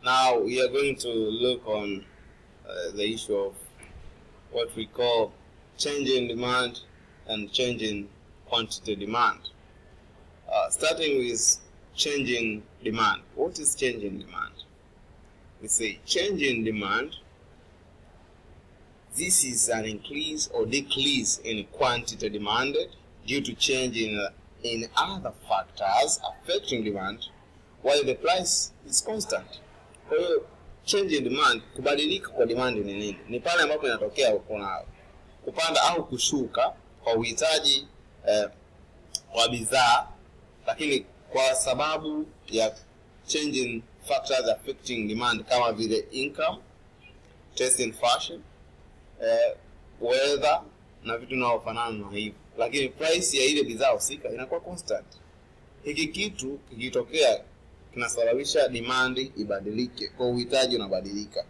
Now we are going to look on the issue of what we call change in demand and change in quantity demand. Starting with change in demand. What is change in demand? We say change in demand. This is an increase or decrease in quantity demanded due to change in other factors affecting demand, while the price is constant. Kwa hiyo change in demand, kubadilika kwa demand ni nini? Ni pale ambapo inatokea kuna kupanda au kushuka kwa uhitaji wa bidhaa, lakini kwa sababu ya change in factors affecting demand kama vile income, taste and fashion, weather na vitu vinavyofanana na hivyo, lakini price ya ile bidhaa husika inakuwa constant. Hiki kitu kikitokea kinasababisha demand ibadilike, kwa uhitaji unabadilika.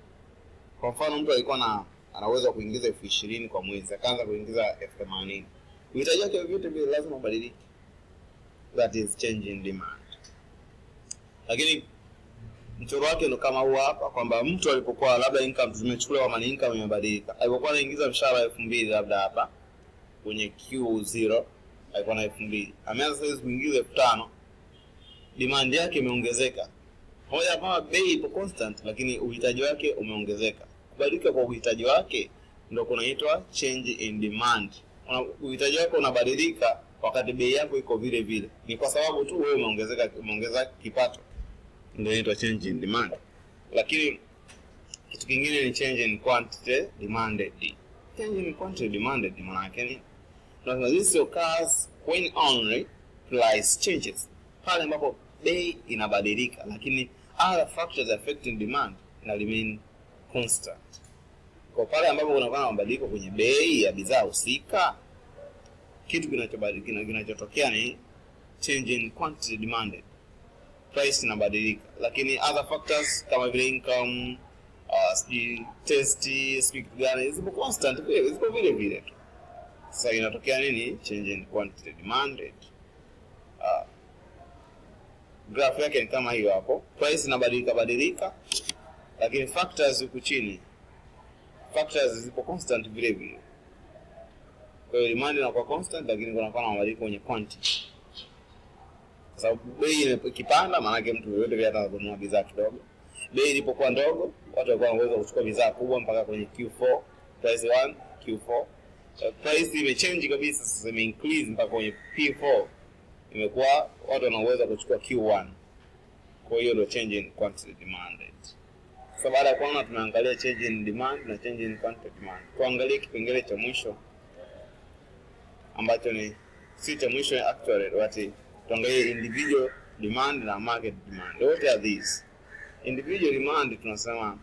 Kwa mfano mtu alikuwa anaweza kuingiza 20,000 kwa mwezi, akaanza kuingiza 80,000. Uhitaji wake vyote vile lazima ubadilike. That is change in demand. Lakini mchoro wake ndo kama huu hapa, kwamba mtu alipokuwa labda income tumechukulia kama ni income imebadilika. Alipokuwa anaingiza mshahara 2,000 labda hapa kwenye Q0 alikuwa na 2,000. Ameanza sasa kuingiza 5,000. Demand yake imeongezeka. Hoja kama bei ipo constant, lakini uhitaji wake umeongezeka. Kubadilika kwa uhitaji wake ndio kunaitwa change in demand. Uhitaji wako unabadilika wakati bei yako iko vile vile. Ni kwa sababu tu wewe umeongeza kipato. Ndio inaitwa change in demand. Lakini kitu kingine ni change in quantity demanded. Change in quantity demanded maana yake ni this occurs when only price changes. Pale ambapo bei inabadilika, lakini other factors affecting demand na remain constant. Kwa pale ambapo kunakuwa na mabadiliko kwenye bei ya bidhaa husika, kitu kinachotokea ni change in quantity demanded. Price inabadilika, lakini other factors kama vile income, taste, gani zipo constant, zipo vile vile tu. Sasa inatokea nini? Change in quantity demanded. Graph yake ni kama hiyo hapo. Price inabadilika, lakini factors huku chini, factors zipo constant vile vile. Kwa hiyo demand inakuwa constant, lakini kunakuwa na mabadiliko kwenye quantity. Kwa sababu bei ikipanda, maana yake mtu yote vile atanunua bidhaa kidogo. Bei ilipokuwa ndogo, watu walikuwa wanaweza kuchukua bidhaa kubwa mpaka kwenye Q4, price 1, Q4. Price imechange kabisa, sasa imeincrease mpaka kwenye P4. Imekuwa watu wanaweza kuchukua Q1. Kwa hiyo ndio change in quantity demanded. Sasa baada ya kuona tunaangalia change in demand na change in quantity demand, tuangalie kipengele cha mwisho ambacho ni si cha mwisho actually, wati tuangalie individual demand na market demand. What are these? Individual demand, tunasema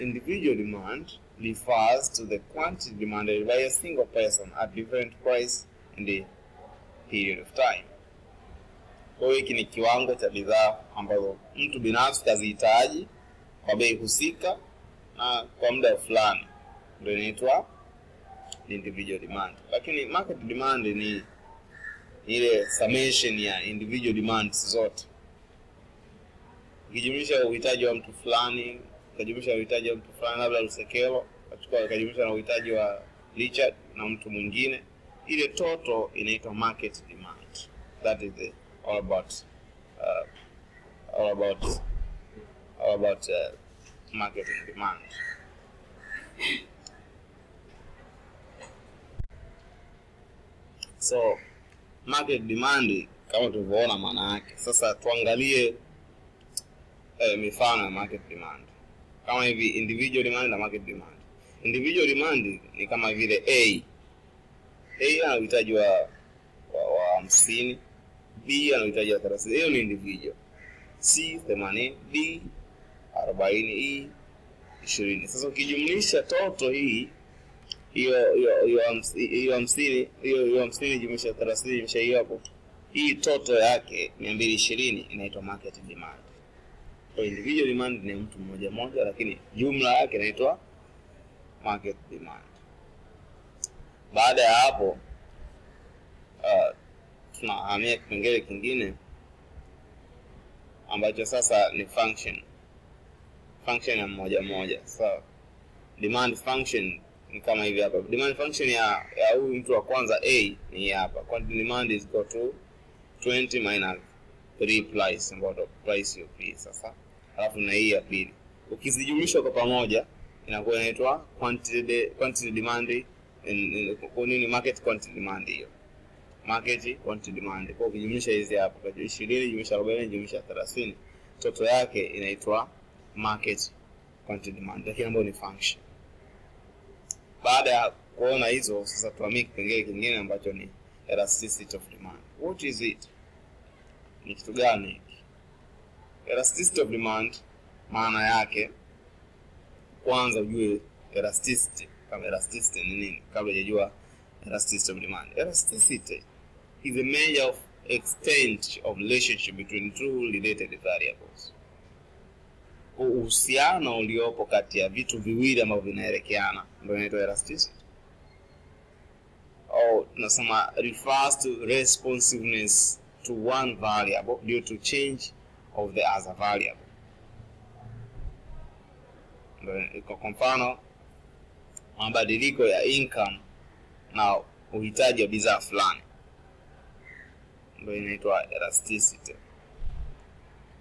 individual demand refers to the quantity demanded by a single person at different price in the period of time. Kwa hiyo hiki ni kiwango cha bidhaa ambazo mtu binafsi kazihitaji kwa bei husika na kwa muda fulani, ndio inaitwa individual demand. Lakini market demand ni ile summation ya individual demands zote. Ukijumlisha uhitaji wa mtu fulani, ukajumlisha uhitaji wa mtu fulani labda Lusekelo, ukajumlisha na uhitaji wa Richard na mtu mwingine, ile total inaitwa market demand. That is all about market demand. So market demand kama tulivyoona maana yake. Sasa tuangalie mifano ya market demand. Kama hivi individual demand na market demand. Individual demand ni kama vile A ana uhitaji wa 50, B ana uhitaji wa 30. Hiyo ni individual. C 80, D 40, E 20. Sasa ukijumlisha total hii hiyo 50, hiyo 50 jumlisha 30 jumlisha hiyo hapo, hii total yake 220 inaitwa market demand. Kwa individual demand ni mtu mmoja, lakini jumla yake inaitwa market demand. Baada ya hapo tunahamia kipengele kingine ambacho sasa ni function. function ya moja. Sawa. Demand function ni kama hivi hapa. Demand function ya huyu mtu wa kwanza A ni hapa. Quantity demand is equal to 20 minus 3 price, ambayo price hiyo P sasa. Alafu na hii ya pili. Ukizijumlisha kwa pamoja inakuwa inaitwa quantity demand nini, market quantity demand hiyo. Market quantity demand. Kwa ukijumlisha hizi hapa, kwa 20 jumlisha 40 jumlisha 30, total yake inaitwa market quantity demand, lakini ambayo ni function. Baada ya kuona hizo, sasa tuhamie kipengele kingine ambacho ni elasticity of demand. What is it? Ni kitu gani? Elasticity of demand maana yake, kwanza ujue elasticity. Kama elasticity ni nini kabla hujajua elasticity of demand. Elasticity is a measure of extent of relationship between two related variables. Uhusiano uliopo kati ya vitu viwili ambavyo vinaelekeana ndio inaitwa elasticity. Au tunasema refers to responsiveness to one variable due to change of the other variable. Kwa mfano, mabadiliko ya income na uhitaji wa bidhaa fulani ndio inaitwa elasticity.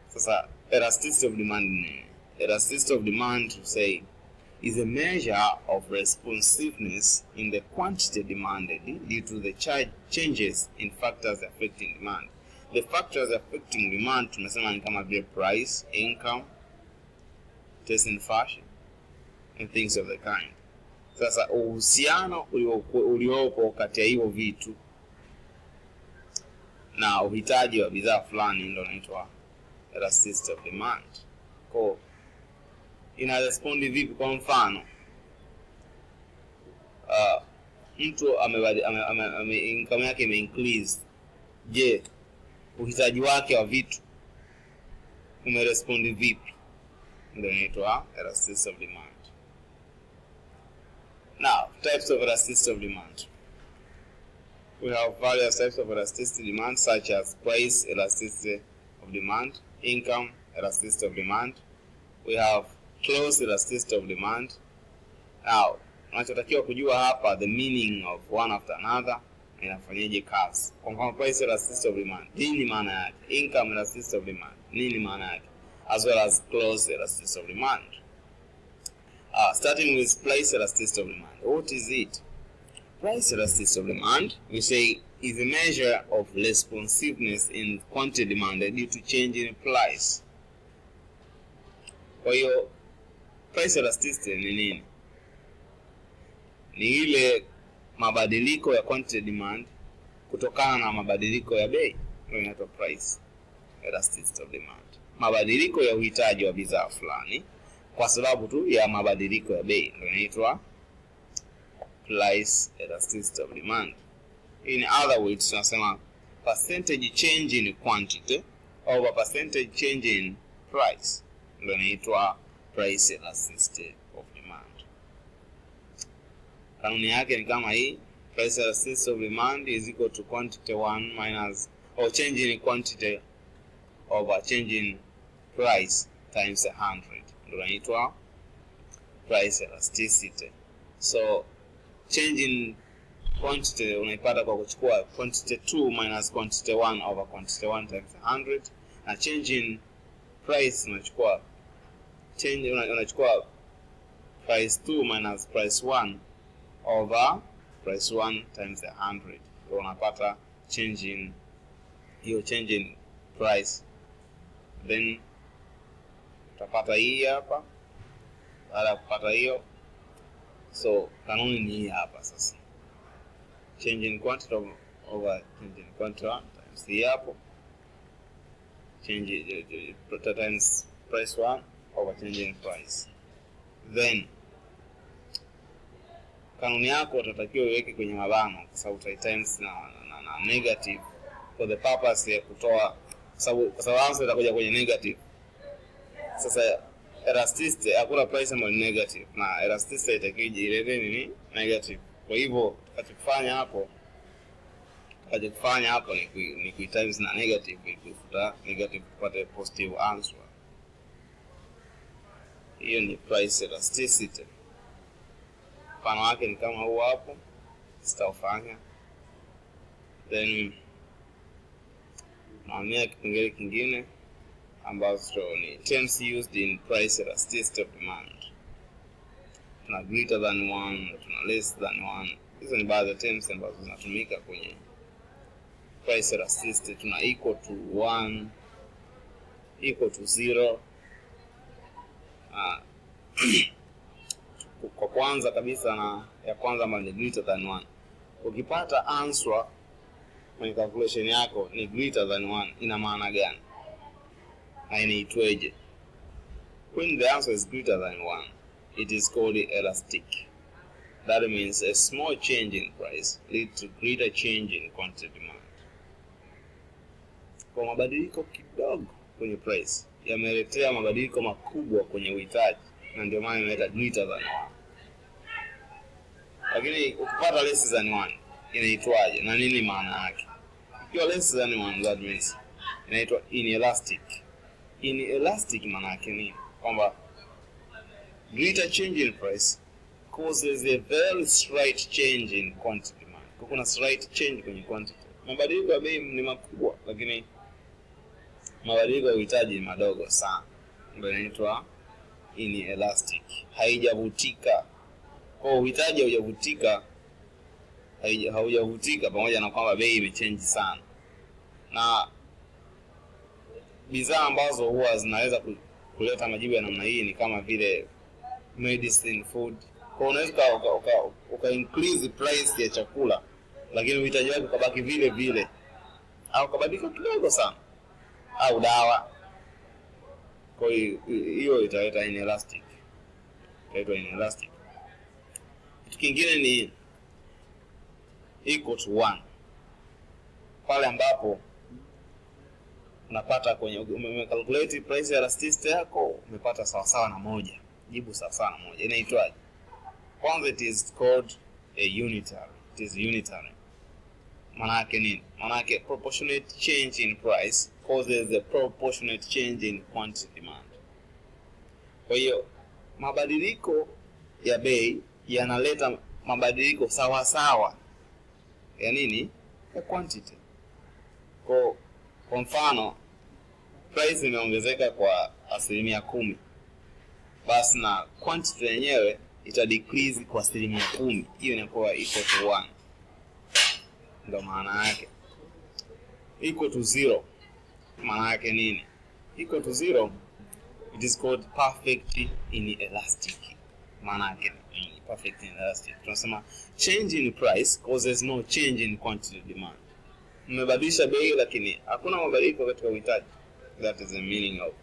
Sasa elasticity of demand ni elasticity of demand, to say, is a measure of responsiveness in the quantity demanded due to the changes in factors affecting demand. The factors affecting demand tumesema ni kama vile price, income, taste and fashion and things of the kind. Sasa uhusiano uliopo kati ya hivyo vitu na uhitaji wa bidhaa fulani ndio inaitwa elasticity of demand. Kwa ina respondi vipi? Kwa mfano, mtu income yake increase. Je, uhitaji wake wa vitu umerespondi vipi? Ndio inaitwa elasticity of demand. Now, types of elasticity of demand. We have various types of elasticity demand, such as price elasticity of demand, income elasticity of demand. We have close elasticity of demand. Now, tunachotakiwa kujua hapa the meaning of one after another, inafanyaje kazi. Kwa mfano, price elasticity of demand, nini maana yake? Income elasticity of demand, nini maana yake? As well as close elasticity of demand. Starting with price elasticity of demand. What is it? Price elasticity of demand, we say, is a measure of responsiveness in quantity demanded due to change in price. Kwa hiyo price elasticity ni nini? Ni ile mabadiliko ya quantity demand kutokana na mabadiliko ya bei, ndio inaitwa price elasticity of demand. Mabadiliko ya uhitaji wa bidhaa fulani kwa sababu tu ya mabadiliko ya bei ndio inaitwa price elasticity of demand. In other words, tunasema percentage change in quantity over percentage change in price ndio inaitwa price elasticity of demand. Kanuni yake ni kama hii: price elasticity of demand is equal to quantity 1 minus, or change in quantity over change in price times 100 ndio inaitwa price elasticity. So change in quantity unaipata kwa kuchukua quantity 2 minus quantity 1 over quantity 1 times 100, na change in price unachukua price 2 minus price 1 over price 1 times 100, ndio unapata change in price. Then utapata hii hapa. Baada ya kupata hiyo, so kanuni ni hii hapa sasa: change in quantity over change in quantity times hii hapo, change times price 1 over change in price. Then kanuni yako utatakiwa uweke kwenye mabano, kwa sababu utai times na negative for the purpose ya kutoa, kwa sababu answer itakuja kwenye negative. Sasa elasticity, hakuna price ambayo ni negative, na elasticity itakije ile nini negative. Kwa hivyo tutakachofanya hapo ni ku times na negative ili kufuta negative kupata positive answer. Hiyo ni price elasticity. Mfano wake ni kama huu hapo, sitaufanya. Then naamia kipengele kingine ambacho ni terms used in price elasticity of demand. Tuna greater than 1, tuna less than 1. Hizo ni baadhi ya terms ambazo zinatumika kwenye price elasticity. Tuna equal to 1, equal to 0. Kwa kwanza kabisa na ya kwanza ambayo ni greater than 1. Ukipata answer kwenye calculation yako ni greater than 1, ina maana gani? Na inaitweje? When the answer is greater than 1, it is called elastic. That means a small change in price leads to greater change in quantity demand. Kwa mabadiliko kidogo kwenye price yameletea mabadiliko makubwa kwenye uhitaji, na ndio maana inaitwa greater than 1. Lakini ukipata less than 1 inaitwaje na nini maana yake? Ikiwa less than 1, that means inaitwa inelastic. Inelastic maana yake ni kwamba greater change in price causes a very slight change in quantity demand. Kuna slight change kwenye quantity. Mabadiliko ya bei ni makubwa, lakini mabadiliko ya uhitaji ni madogo sana. Ndio inaitwa inelastic. Haijavutika. Kwa uhitaji haujavutika pamoja na kwamba bei imechange sana. Na bidhaa ambazo huwa zinaweza kuleta majibu ya namna hii ni kama vile medicine, food. Kwa unaweza uka increase price ya chakula, lakini uhitaji wake ukabaki vile vile au kabadilika kidogo sana, au dawa. Kwa hiyo italeta inelastic. Itaitwa inelastic. Kitu kingine ni equal to 1. Pale ambapo unapata kwenye umecalculate price elasticity yako, umepata sawa sawa na 1. Jibu sawa sawa na 1. Inaitwaje? Kwanza it is called a unitary. It is unitary. Maana yake nini? Maana yake proportionate change in price causes a proportionate change in quantity demand. Kwa hiyo mabadiliko ya bei yanaleta mabadiliko sawa sawa ya nini? Ya quantity. Kwa mfano price imeongezeka kwa 10%, basi na quantity yenyewe ita decrease kwa 10%. Hiyo inakuwa equal to 1. Ndio maana yake. Equal to 0 maana yake nini? Equal to 0, it is called perfect inelastic. Maana yake ni perfect inelastic. Tunasema change in price causes no change in quantity demand. Mmebadilisha bei lakini hakuna mabadiliko katika uhitaji. That is the meaning of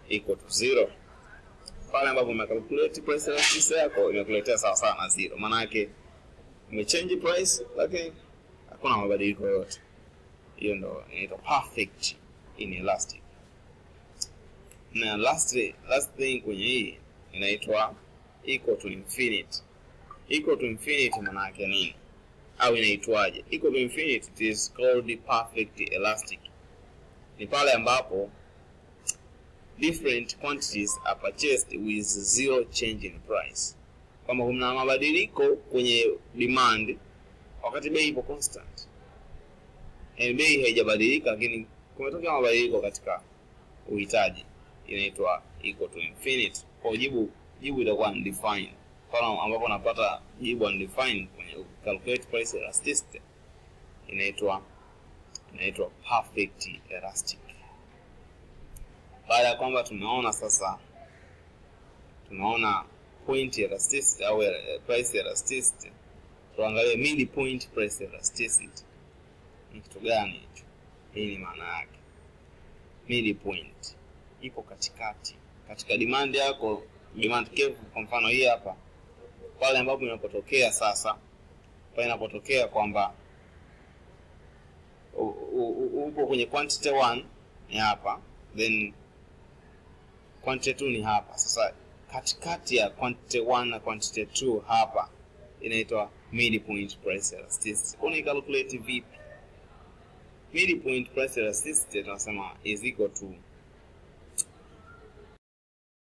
equal to 0. Pale ambapo umecalculate price elasticity yako imekuletea sawa sawa na 0. Maana yake umechange price lakini hakuna mabadiliko yote. Hiyo ndio inaitwa perfect inelastic. Na last thing kwenye hii inaitwa equal to infinity. Equal to infinity maana yake nini? Au inaitwaje? Equal to infinity, it is called perfect elastic. Ni pale ambapo different quantities are purchased with zero change in price. Kama kuna mabadiliko kwenye demand wakati bei ipo constant. Bei haijabadilika lakini kumetokea mabadiliko katika uhitaji, inaitwa equal to infinity. Kwa jibu itakuwa undefined. Pale ambapo unapata jibu undefined kwenye calculate price elasticity inaitwa perfect elastic. Baada ya kwamba tumeona point elasticity au price elasticity, tuangalie midpoint price elasticity. Ni kitu gani hicho? Hii ni maana yake. Midpoint ipo katika demand yako, demand curve. Kwa mfano hii hapa, pale ambapo inapotokea kwamba upo kwenye quantity 1 ni hapa, then quantity 2 ni hapa. Sasa katikati ya quantity 1 na quantity 2 hapa inaitwa midpoint price elasticity. Unaicalculate vipi? Midpoint price elasticity tunasema is equal to